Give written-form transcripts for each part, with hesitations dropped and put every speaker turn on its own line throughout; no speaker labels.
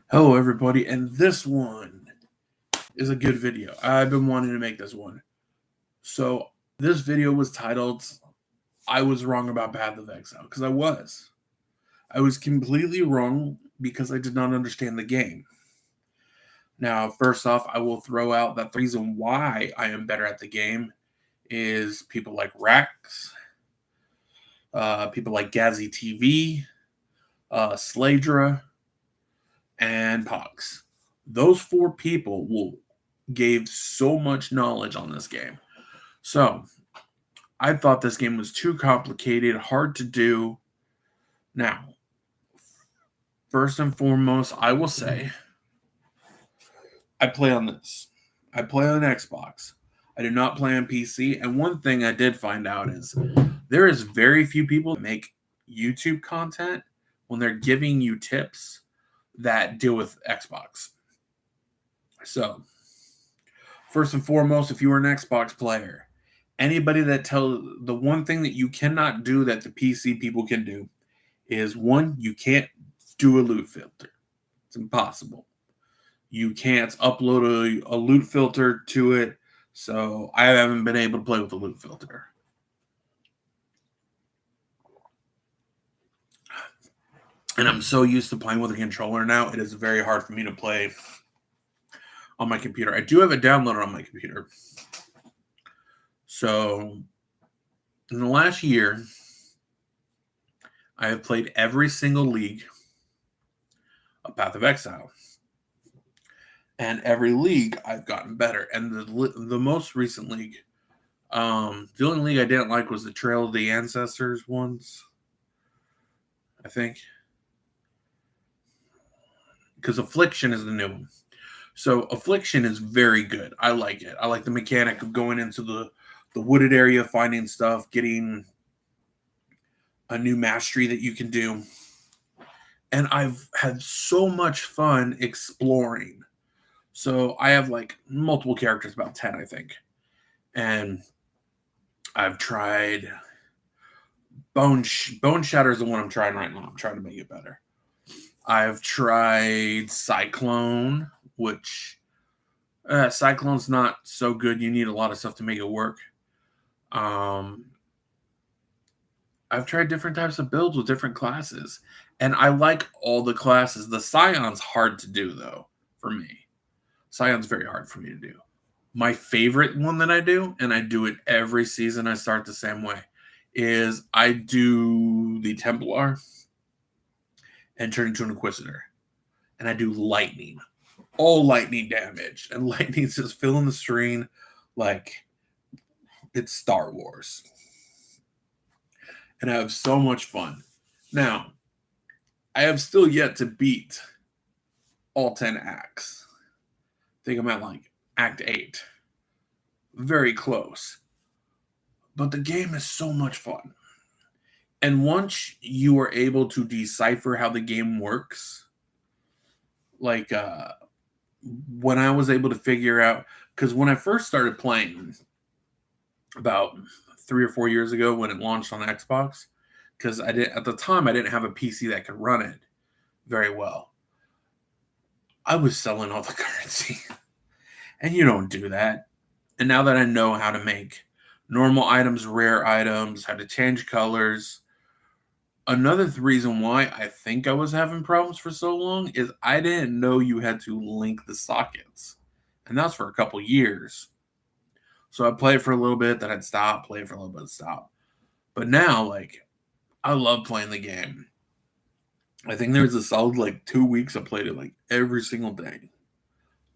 Hello, everybody, and this one is a good video. I've been wanting to make this one. So, this video was titled, I Was Wrong About Path of Exile, because I was. I was completely wrong because I did not understand the game. Now, first off, I will throw out that the reason why I am better at the game is people like Rax, people like Gazzy TV, Sladra, and Pox. Those four people gave so much knowledge on this game. So I thought this game was too complicated, hard to do. Now, first and foremost, I will say I play on this. I play on Xbox. I do not play on PC. And one thing I did find out is there is very few people that make YouTube content when they're giving you tips that deal with Xbox. So, first and foremost, if you are an Xbox player, anybody that the one thing that you cannot do that the PC people can do is one, you can't do a loot filter. It's impossible. You can't upload a loot filter to it. So I haven't been able to play with the loot filter. And I'm so used to playing with a controller now, it is very hard for me to play on my computer. I do have it downloaded on my computer. So in the last year, I have played every single league of Path of Exile. And every league I've gotten better. And the most recent league, the only league I didn't like was the Trail of the Ancestors ones, I think. Because Affliction is the new one. So Affliction is very good. I like it. I like the mechanic of going into the wooded area, finding stuff, getting a new mastery that you can do. And I've had so much fun exploring. So I have like multiple characters, about 10, I think. And I've tried Bone Shatter is the one I'm trying right now. I'm trying to make it better. I've tried Cyclone, which Cyclone's not so good. You need a lot of stuff to make it work. I've tried different types of builds with different classes, and I like all the classes. The Scion's hard to do, though, for me. Scion's very hard for me to do. My favorite one that I do, and I do it every season, I start the same way, is I do the Templar and turn into an Inquisitor. And I do lightning. All lightning damage. And lightning's just filling the screen like it's Star Wars. And I have so much fun. Now, I have still yet to beat all 10 acts. I think I'm at like Act 8. Very close. But the game is so much fun. And once you are able to decipher how the game works, like when I was able to figure out, because when I first started playing about 3 or 4 years ago when it launched on Xbox, because at the time I didn't have a PC that could run it very well. I was selling all the currency. And you don't do that. And now that I know how to make normal items, rare items, how to change colors, another reason why I think I was having problems for so long is I didn't know you had to link the sockets. And that's for a couple years. So I'd play for a little bit, then I'd stop, play for a little bit, stop. But now, like, I love playing the game. I think there was a solid, like, 2 weeks I played it, like, every single day.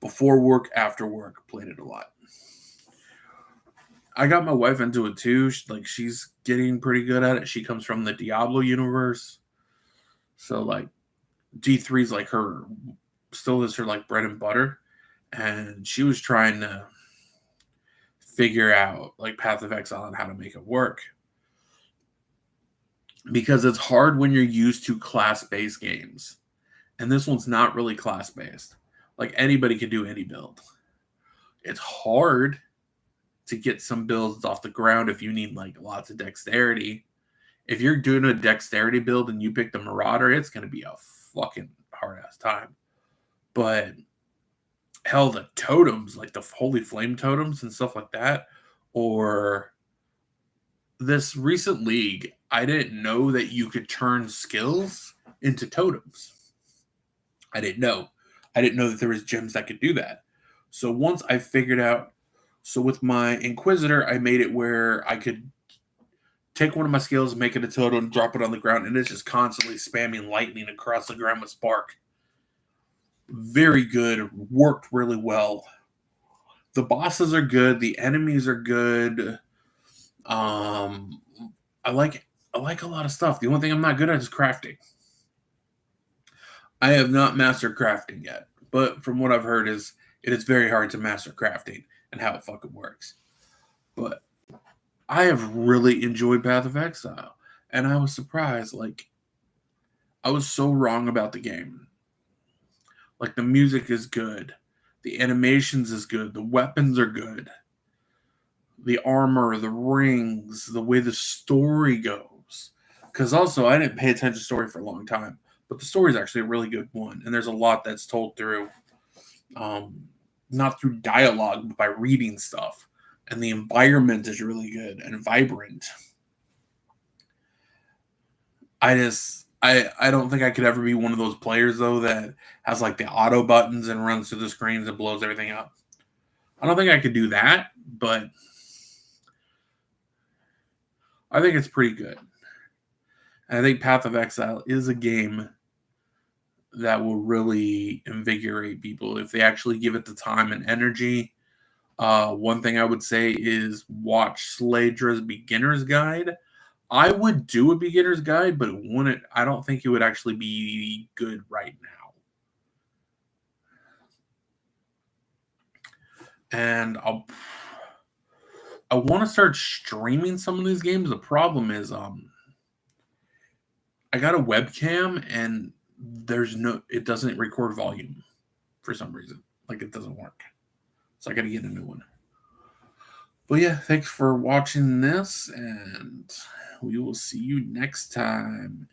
Before work, after work, played it a lot. I got my wife into it, too. She's getting pretty good at it. She comes from the Diablo universe. So, like, D3's, like, still is her, like, bread and butter. And she was trying to figure out like Path of Exile and how to make it work, because it's hard when you're used to class-based games, and this one's not really class-based. Like anybody can do any build. It's hard to get some builds off the ground if you need like lots of dexterity. If you're doing a dexterity build and you pick the Marauder, it's going to be a fucking hard ass time. But hell, the totems, like the holy flame totems and stuff like that, or this recent league, I didn't know that you could turn skills into totems. I didn't know. I didn't know that there was gems that could do that. So once I figured out, so with my Inquisitor, I made it where I could take one of my skills, make it a totem, drop it on the ground, and it's just constantly spamming lightning across the ground with spark. Very good. Worked really well. The bosses are good. The enemies are good. Um, I like a lot of stuff. The only thing I'm not good at is crafting. I have not mastered crafting yet, but from what I've heard is it is very hard to master crafting and how it fucking works. But I have really enjoyed Path of Exile, and I was surprised. Like, I was so wrong about the game. Like, the music is good, the animations is good, the weapons are good, the armor, the rings, the way the story goes. Because also, I didn't pay attention to story for a long time, but the story is actually a really good one, and there's a lot that's told through, not through dialogue, but by reading stuff. And the environment is really good and vibrant. I don't think I could ever be one of those players though that has like the auto buttons and runs through the screens and blows everything up. I don't think I could do that, but I think it's pretty good. And I think Path of Exile is a game that will really invigorate people if they actually give it the time and energy. One thing I would say is watch Sladra's Beginner's Guide. I would do a beginner's guide, but it wouldn't. I don't think it would actually be good right now. And I want to start streaming some of these games. The problem is, I got a webcam and it doesn't record volume for some reason. Like it doesn't work. So I got to get a new one. But yeah, thanks for watching this, and we will see you next time.